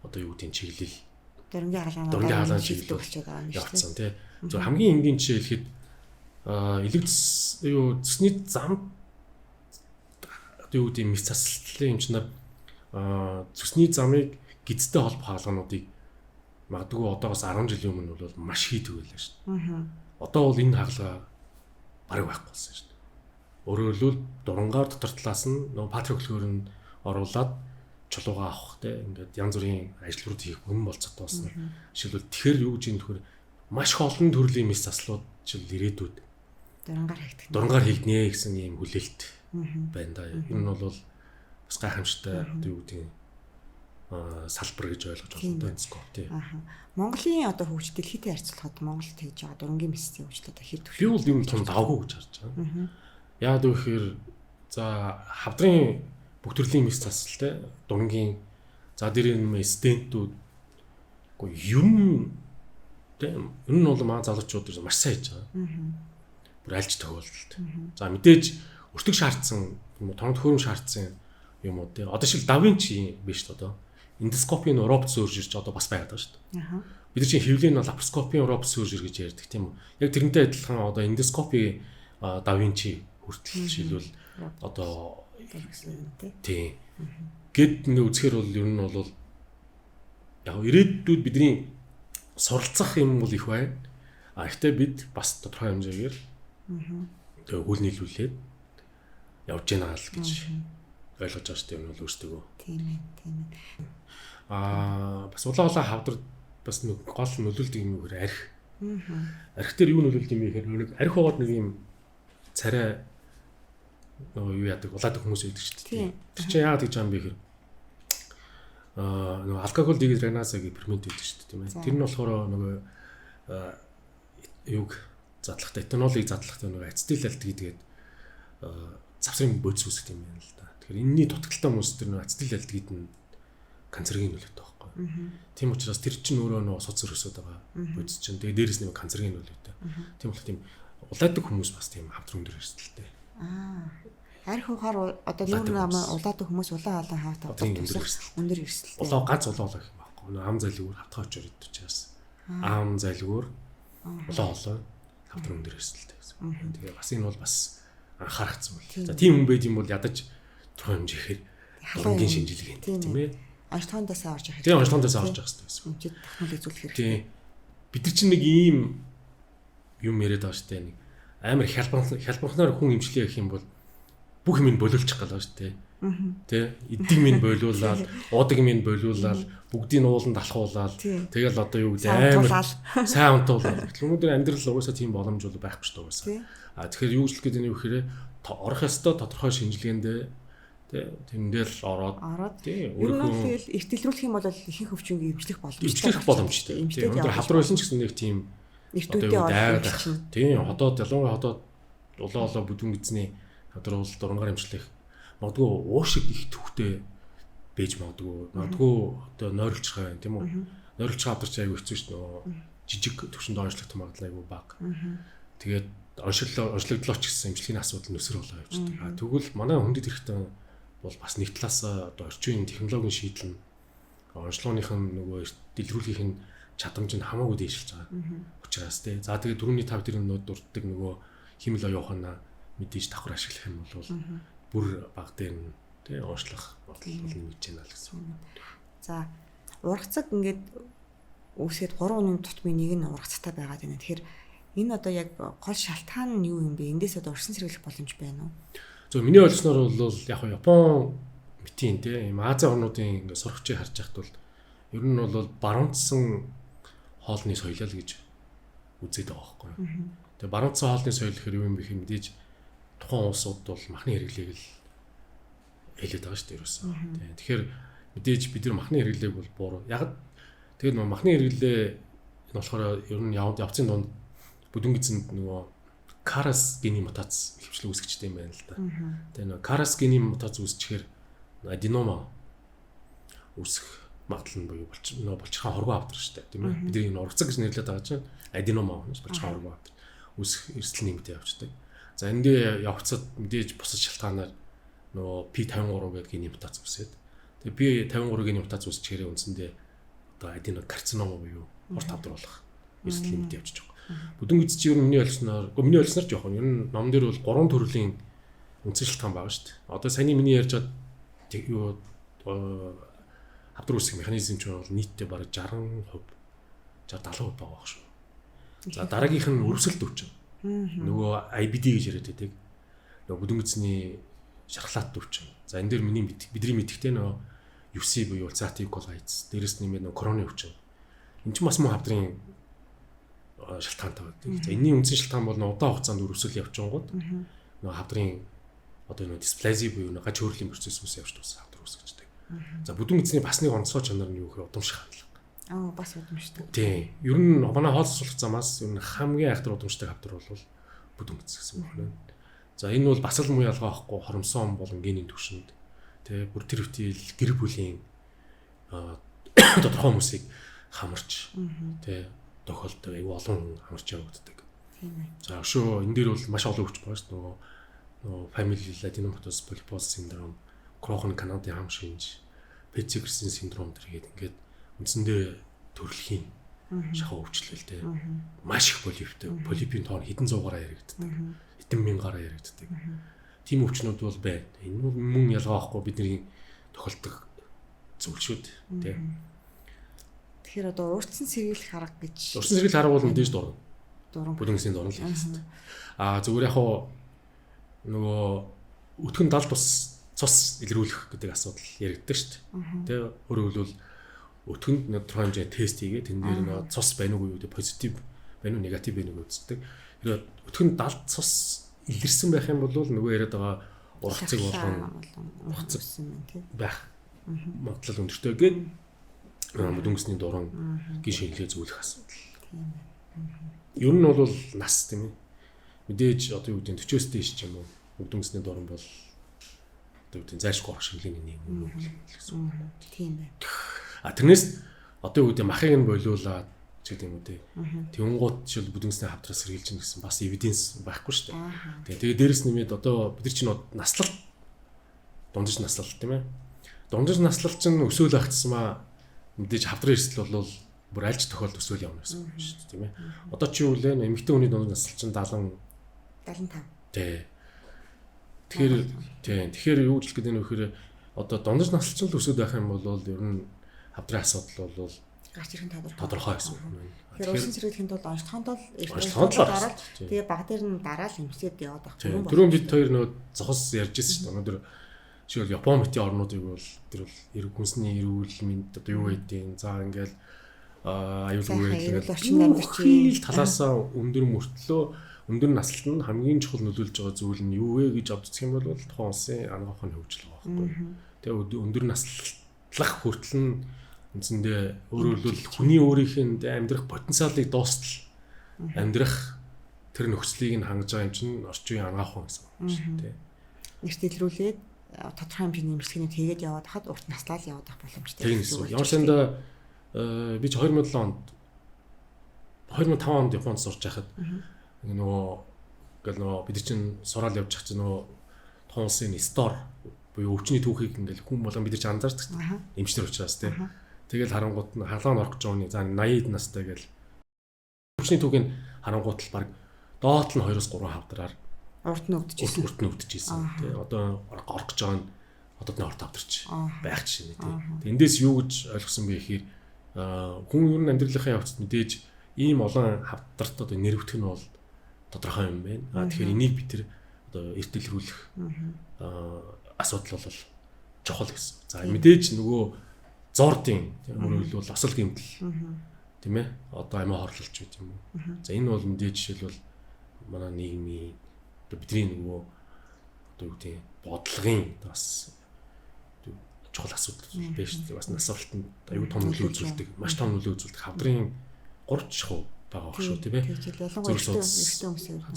одоо юу гэдэг чиглэл дөрөнгийн хаалгааны чиглэл болчиход байгаа юм шүү дээ. Зөв хамгийн энгийн жишээ хэлэхэд элэгдэс юу цэсний зам одоо юу гэдэг мэс заслын эмчнэр цэсний замыг гидтэй холбох хаалгануудыг магадгүй одоогоос 10 жилийн өмнө бол маш хийдэг байлаа шүү дээ. Одоо бол энэ хаалга бараг байхгүй болсон шүү дээ. Өөрөөр хэлбэл дурангаар дотор талаас нь нөгөө патрикөлгөөр нь оруулаад чулуугаа авах те ингээд янз бүрийн ажлууд хийх бүхэн болцоод тоосноо. Жишээлбэл тэгэхээр юу гэж юм тэгэхээр маш их олон төрлийн мэс заслууд жишээл ирээдүйд дурангаар хийгднэ гэсэн ийм хүлээлт байна да. Энэ нь бол бас гайхамшигтай одоо юу гэдэг салбар гэж ойлгож байна эндоскоп тий. Монголын одоо хөгжил дэлхийдээ харьцуулахад Монголд хийж байгаа дурангийн мэсийн хөгжил одоо хэд би бол юм том давгүй гэж харж байгаа. Яагаад гэвэл за хавдрын бүх төрлийн мэс засал те дурангийн за дэрийн стентүүд үгүй юм те ер нь бол маа залуучууд маш сайн хийж байгаа. Бүр альж тохиолдолд. За мэдээж өртөг шаардсан юм уу тоног хөрөм шаардсан юм уу те одоо шиг давинчи биш одоо эндоскопийн робот surgery одоо бас байгаад байгаа шүү дээ. Бид нар чинь хэвлэн бол лапароскопийн робот surgery гэж ярьдаг тийм үү. Яг тэрнтэй адилхан одоо эндоскопийн давинчи хүртэл жишээлбэл одоо тийм гэд ингээ үзэхээр бол ер нь бол яг ирээдүйд бидний суралцах юм бол их байна. Гэхдээ бид бас тодорхой хэмжээгээр тэгээ хөл нийлүүлээд явж гэнэ л гэж ойлгож байгаа шүү дээ. Энэ бол өөртөө. Тийм ээ. Бас улаан хавдар бас нэг гол нөлөөлдөг юм уу гэхээр арх. Арх дээр юу нөлөөлдөг юм бэ гэхээр нэг арх угаад нэг юм царай юу яадаг улаадаг хүмүүс байдаг шүү дээ. Тэр чинь яагаад гэж юм бэ гэхээр нөгөө алкогол дегидраназа гэх фермент байдаг шүү дээ тийм ээ. Тэр нь болохоор нөгөө юуг задлахтай этанолыг задлахтай нөгөө ацетилальдегид гэдэг завсрын бодис үүсгэх юм байна л да. Тэгэхээр энэний дутагдaltaй хүмүүс тэр нэг ацетилальдегид нь канцерогин нөлөөтэй байхгүй. Тийм учраас тэр чинь өөрөө нөгөө суц өрөөсөд байгаа бодис чинь. Тэгээ дээрэс нэг канцерогин нөлөөтэй. Тийм болохоор тийм улайдаг хүмүүс бас тийм хавдар өндөр эрсдэлтэй. Арх ухаар одоо нүүр нам улаадаг хүмүүс улаан олон хавтаа өндөр эрсдэлтэй. Улаа ганц улаа гэх юм байхгүй. Нөгөө ам залгуур хавтгаа очоор идэж чаас. Ам залгуур улаа олон хавдар өндөр эрсдэлтэй гэсэн. Тэгээ бас энэ бол бас анхаарах зүйл. За тийм хүн байд юм бол ядаж тодорхой хэмжээгээр халуунгийн шинжилгээ тийм ээ. Онцлогондоос орж явах. Тийм онцлогондоос орж явах хэрэгтэй байсан. Энд технологи үзүүлэх хэрэгтэй. Тийм. Бид нар чинь нэг ийм юм яриад байгаа шүү дээ. Нэг амар хялбархнаар хүн имжлээ гэх юм бол бүх юм болиулчих гал байгаа шүү дээ. Тэ эдэг минь болиулаад, уудаг минь болиулаад, бүгдийг ууланд алхуулаад тэгэл одоо юу гэдэг амар сайн унтуулаад. Өнөөдөр амьдрал угаасаа тийм боломж бол байхгүй шүү дээ угаасаа. Тэгэхээр юу хэлэх гээд энэ юу гэхээр орох ёстой тодорхой шинжилгээндээ тэндэл ороод тий өөрөө тэгэл эртэлрүүлэх юм бол ихэнх өвчнөгийг эмчлэх боломжтой. Өнөөдөр хавдар байсан ч гэсэн нэг тийм эртүүдээ тийм хотод ялангуяа хотод улаалаа бүдүүн гизний хавдар бол дурангаар эмчлэх магадгүй уушиг их төвхтэй бэж магадгүй одоо нойрлж байгаа юм тийм үү. Нойрлж байгаа хавдар ч аягүй хэцүү шүү дээ. Жижиг төвшөнд онцлогдох магадлал аягүй бага. Тэгээд онцлогдлоо ч гэсэн эмчилгээний асуудал нөсөр болоо явчихдаг. Тэгвэл манай хүндэт хэрэгтэй бол бас нэг талаас одоо орчин үеийн технологийн шийдэл нь онцлогооных нь нөгөө дэлгэрүүлэх нь чадамж нь хамаагүй дээшилж байгаа. Учираас тий. За тэгээд түрүүний тав дээр нүүд дурддаг нөгөө химэл оюухана мэдээж давхар ашиглах юм бол бүр баг дээр нь тий онцлох бодлол нэмж байна л гэсэн. За ургацаг ингээд үүсгээд 3 өдрийн тутмын нэг нь ургацтай байгаад байна. Тэгэхээр энэ одоо яг гол шалтгаан нь юу юм бэ? Эндээс одоо урьдчилан сэргийлэх боломж байна уу? Зөв миний ойлгосноор бол яг Япон мэтийн тийм Ази орнуудын ингээ сурагчийг харж байхад бол ер нь бол баруунцсан хоолны соёл л гэж үзээд байгаа байхгүй. Тэгээ баруунцсан хоолны соёл гэхээр юу юм бэ гэхээр мэдээж тухайн улсууд бол махны хэрэглээг л хэлээд байгаа шүү дээ ерөөсөө. Тэгэхээр мэдээж бид нар махны хэрэглээг бол бууруу. Яг тэгээд махны хэрэглээ энэ болохоор ер нь явцын дунд бүдүүн гизэнд нөгөө Карас гений мутац хөвчлө үүсгэжтэй юм байна л да. Тэгээ нөгөө Карас гений мутац үүсчихээр аденома үүсэх магадлал нь буюу болчиххон хоргоо авдар штэ тийм ээ. Бидний энэ ургацаг гэж нэрлэдэг байгаа чинь аденома гэж болчиххон хоргоо авдар үүсэх эрсдэл нэмэгдээ явждаг. За эндээ явцад мэдээж бусад шалтгаанаар нөгөө P53 гэдэг гений мутац үүсээд тэгээ P53 гений мутац үүсчихээр үндсэндээ одоо аденокарцинома буюу урт авдар болох эрсдэл нэмэгдээ явж байгаа. Бүдүүн гиз чи ер нь миний ойлгосноор жоох нь ер нь ном дээр бол 3 төрлийн үндсэн шалтгаан байгаа шүү дээ. Одоо саяны миний ярьж байгаа юу хавдар үүсгэх механизм ч бол нийтдээ бараг 60%, 60-70% байгаа шүү. За дараагийнх нь өрөвсөлт өвчин. Нөгөө IBD гэж яриад байдаг. Нөгөө бүдүүн гизний шархлаат өвчин. За энэ дээр бидний мэдихтэй нөгөө UC буюу ulcerative colitis, дээрэс нэмээд нөгөө короны өвчин. Энд ч бас мөн хавдрын шалтгаантай байдаг. За энэний үндсэн шалтгаан бол удаан хугацаанд өрөвсөл явчихгонгод нөгөө хавдрын одоо нөгөө дисплазия буюу нөгөө гаж хөрлийн процесс үүс явж тус хавдар үүсгэждэг. За бүдүүн гизний бас нэг онцгой чанар нь юу гэхээр удамших хандлага. Бас удамшдаг. Тийм. Ер нь манай хоол сурах замаас ер нь хамгийн айхтар удамшдаг хавдар бол бүдүүн гиз гэсэн үг байна. За энэ бол бас л муу ялгаа байхгүй хоромсон болон генийн төвшөнд тэгээ бүр тэр хөвтөл гэр бүлийн тодорхой хүмүүсийг хамарч тэгээ тохиолддог аюу олон хамарч явагддаг. Тийм ээ. За өшөө энэ дээр бол маш олон өвч байгаа шүү дээ. Нөгөө family adenomatous polyposis syndrome, Crohn Canadi хам шинж, Peters syndrome зэрэг ингээд үндсэндээ төрөлхийн шахуу өвчлөлтэй. Маш их полиптэй. Полипийн тоон хэдэн зуугаараа яригддаг. Хэдэн мянгаараа яригддаг. Тийм өвчнүүд бол байна. Энэ бол мөн ялгаа байхгүй бидний тохиолдог зүйл шүү дээ. Тэгэхээр одоо урьдчилан сэргийлэх арга гэж урьдчилан сэргийлэх арга бол мэдээж дурна. Бүдүүн гисний дурна л хэлсэн. Зүгээр яг нөгөө өтгөн далд бас цус илрүүлэх гэдэг асуудал яригддаг шүү дээ. Тэгээ өөрөөр хэлбэл өтгөнд тодорхой хэмжээний тест хийгээд тэн дээр нөгөө цус байна уу гэдэг позитив байна уу негатив байна уу үздэг. Тэгээд өтгөнд далд цус илэрсэн байх юм бол нөгөө яриад байгаа ургацыг болгон ургацаг байх магадлал өндөртэй гэдэг бүдүүн гисний дуран гин шинжилгээ зөвлөх асуудал. Ер нь бол нас тийм ээ. Мэдээж одоо юу гэдэг 40-с дээш ч юм уу үдмэсний дуран бол одоо үүдийн зайлшгүй арга шимлэгийн нэг юм гэсэн. Тийм байна. Тэрнээс одоо үүдийн махыг нь болиулаад ч гэдэг юм үү те. Тэнгууд жишээл бүдгэнсний хавтраас сэргийлж гин гэсэн бас эвиденс байхгүй шүү дээ. Тэгээ дээрэс нэмээд одоо бид нар чинь наслалт дундаж наслалт тийм ээ. Дундаж наслалт чинь өсөөл агцсмаа мэдээж хавдрын эрсдэл бол бүр альж тохиолд өсөөл явна гэсэн үг шүү дээ тийм ээ. Одоо чи юу вэ? Эмэгтэй хүний дундаж наслалт чинь 75. Тий. Тэгэхээр юу гэж гэдэг нь вэхээр одоо дундаж наслалт чинь өсөд байх юм бол ер нь хавдрын асуудал бол гарч ирэх нь тодорхой гэсэн үг байна. Тэгэхээр усан сэргийлэхийн тулд онцгойн тул дараад тэгээ баг дээр нь дараал эмчтэд яваад байх. Түрүүн бид хоёр нөө зохос ярьж байсан шүү дээ. Өнөөдөр жишээл Япон мэтийн орнуудыг бол тэр бол хүнсний эрүүл мэнд одоо юу байдیں۔ За ингээл аюулгүй эрүүл орчин амьдарч талаасаа өндөр мөртлөө өндөр наслалт нь хамгийн чухал нөлөөлж байгаа зүйл нь юу вэ гэж бодчих юм бол тухайн улсын анагаахын хөгжил байгаа байхгүй. Тэгээ өндөр наслах хүртэл нь үндсэндээ өөрөөр хэлбэл хүний өөрийнх нь амьдрах потенциалыг дуустал амьдрах тэр нөхцөлийг нь хангаж байгаа юм чинь орчин үеийн анагаахын гэсэн үг шүү дээ. Нэрт илрүүлээд тодорхой хэмжээний эмчилгээний тэгээд яваад хахад урт наслал яваад авах боломжтой. Тийм гэсэн. Ямар санд би 2007 онд 2005 онд Японд сурч байхад нөгөө бид чинь сураал явж байгаа чинь нөгөө тухайн улсын стор буюу өвчний түүхийг ингээл хүн болгон бид чинь анзаардаг. Эмчтэр учраас тийм. Тэгэл харангууд нь халаан орох гэж байгаа хүний за 80 настай гэл өвчний түүхийг харангууд л баг доот нь 2-3 хавдраар урт нь өвдөжсэн тий. Одоо орох гэж байгаа нь одод нь орт хавдарч байх жишээ тий. Эндээс юу гэж ойлгосон бэ гэхээр хүн ер нь амьдралынхаа явцад мэдээж ийм олон хавдарт одоо нэрвдэх нь бол тодорхой юм байна. Тэгэхээр энийг бид тэр одоо эртэлрүүлэх асуудал бол чухал гэсэн. За мэдээж нөгөө зордын өөрөөр хэлбэл осол гэмтэл тийм ээ одоо амиа хорлолч байт юм уу. За энэ бол мэдээж жишээлбэл манай нийгмийн одоо бидний нөгөө одоо юу гэдэг бодлогын бас чухал асуудал байж шүү дээ. Бас насвалтанд аюу том нөлөө үзүүлдэг, маш том нөлөө үзүүлдэг хавдрын 3 шахуу байгаа байх шүү тийм ээ.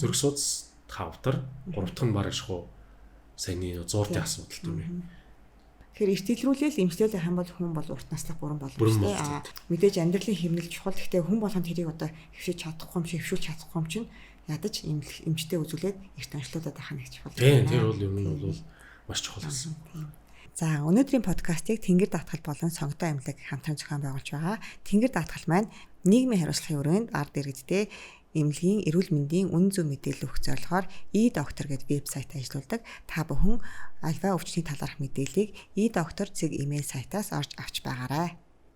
Зүрх судас хавдар 3 дахь нь бараг шахуу саяны зууртын асуудал тийм ээ. Тэгэхээр эртэлрүүлэл эмчлэл байх юм бол хүн бол урт наслах бүрэн боломжтой. Мэдээж амьдралын хэмнэл чухал. Гэхдээ хүн болгонд тэрийг одоо хөвшиж чадахгүй юм шиг хөвшүүлж чадахгүй юм чинь ядаж эмчтэй үзүүлээд эрт онцлуулаад байх нь чухал. Тийм тэр бол юм нь бол маш чухал гэсэн. За өнөөдрийн подкастыг Тэнгэр даатгал болон сонготой амьлаг хамтран зохион байгуулж байгаа. Тэнгэр даатгал маань нийгмийн хариуцлагын өрөөнд ард иргэдтэй эмнэлгийн эрүүл мэндийн үнэн зөв мэдээлэл өгөх зорилгоор e-доктор гэдэг вебсайт ажиллаулдаг. Та бүхэн альва өвчний талаарх мэдээллийг e-доктор.cg имэйл сайтаас орж авч байгаарай.